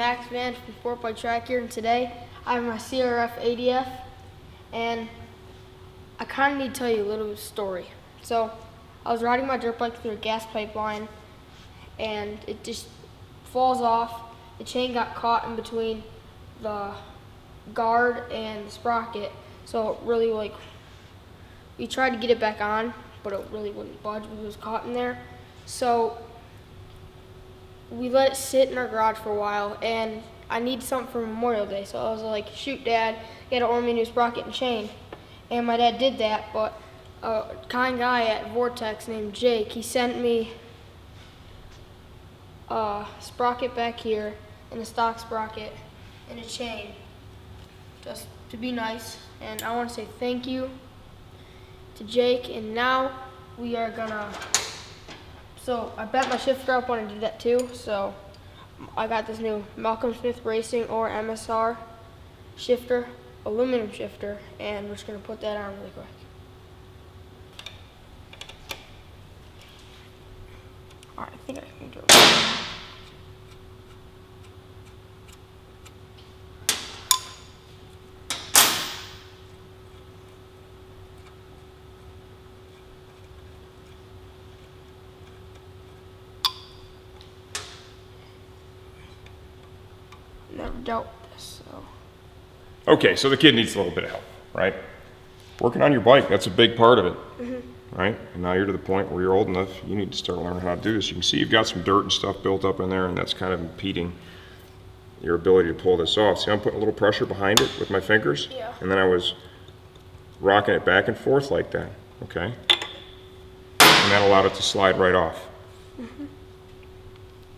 Max Van from Sportbike Track here, and today I have my CRF80F, and I kind of need to tell you a little story. So I was riding my dirt bike through a gas pipeline, and it just falls off. The chain got caught in between the guard and the sprocket, so it really we tried to get it back on, but it really wouldn't budge because it was caught in there. So we let it sit in our garage for a while, and I needed something for Memorial Day, so I was like, shoot Dad, you gotta order me a new sprocket and chain. And my dad did that, but a kind guy at Vortex named Jake, he sent me a sprocket back here, and a stock sprocket, and a chain, just to be nice. And I want to say thank you to Jake, and now we are gonna, so I bet my shifter up when I did that too, so I got this new Malcolm Smith Racing or MSR shifter, aluminum shifter, and we're just gonna put that on really quick. All right, I think I can do it. Never dealt with this, so. Okay, so the kid needs a little bit of help, right? Working on your bike, that's a big part of it, right? And now you're to the point where you're old enough, you need to start learning how to do this. You can see you've got some dirt and stuff built up in there, and that's kind of impeding your ability to pull this off. See, I'm putting a little pressure behind it with my fingers, Yeah. and then I was rocking it back and forth like that, okay? And that allowed it to slide right off.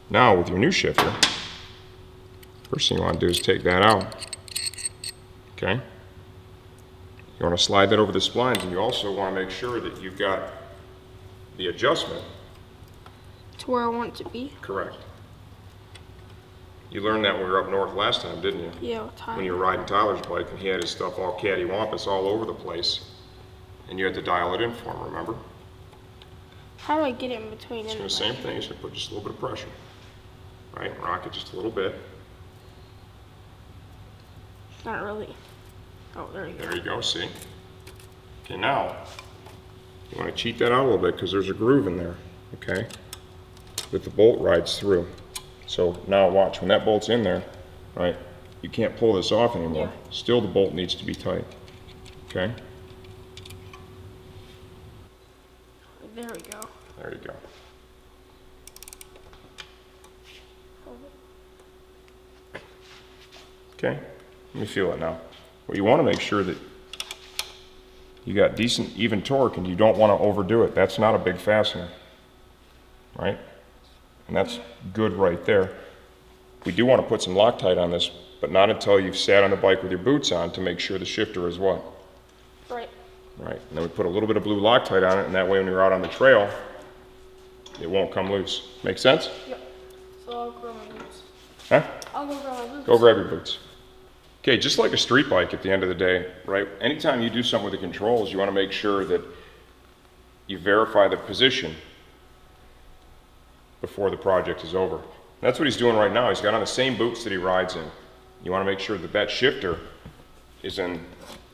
Now with your new shifter, first thing you want to do is take that out, okay? You want to slide that over the splines, and you also want to make sure that you've got the adjustment. To where I want it to be? Correct. You learned that when we were up north last time, didn't you? Yeah, with time. When you were riding Tyler's bike and he had his stuff all cattywampus all over the place, and you had to dial it in for him, remember? How do I get it in between? It's the same thing, you should put just a little bit of pressure. Right, rock it just a little bit. Not really. Oh, there you go. There you go, see? Okay, now, you want to cheat that out a little bit because there's a groove in there, okay? That the bolt rides through. So now watch, when that bolt's in there, right, you can't pull this off anymore. Yeah. Still the bolt needs to be tight, okay? There we go. There you go. Okay, let me feel it now. Well, you want to make sure that you got decent, even torque, and you don't want to overdo it. That's not a big fastener, right? And that's good right there. We do want to put some Loctite on this, but not until you've sat on the bike with your boots on to make sure the shifter is what? Right. Right, and then we put a little bit of blue Loctite on it, and that way when you're out on the trail, it won't come loose. Make sense? Yep. So I'll grab my boots. Huh? I'll go grab my boots. Go grab your boots. Okay, just like a street bike at the end of the day, right? Anytime you do something with the controls, you want to make sure that you verify the position before the project is over. That's what he's doing right now. He's got on the same boots that he rides in. You want to make sure that that shifter is in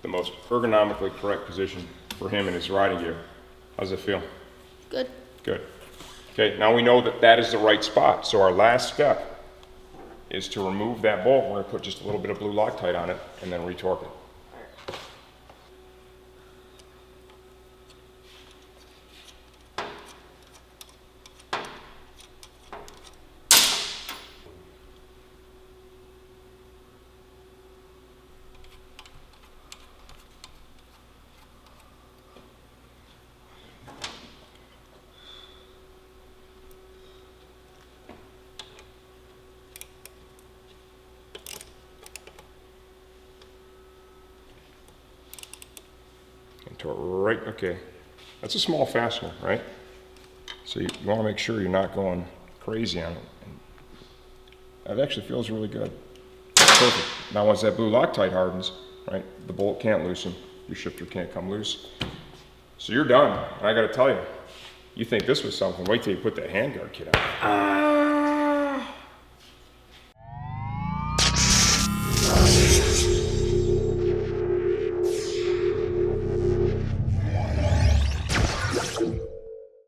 the most ergonomically correct position for him in his riding gear. How's it feel? Good. Good. Okay, now we know that that is the right spot. So our last step is to remove that bolt. We're going to put just a little bit of blue Loctite on it and then retorque it. Right, okay. That's a small fastener, right? So you want to make sure you're not going crazy on it. And that actually feels really good. Perfect. Now once that blue Loctite hardens, right, the bolt can't loosen, your shifter can't come loose. So you're done. And I got to tell you, you think this was something, wait till you put that handguard kit on.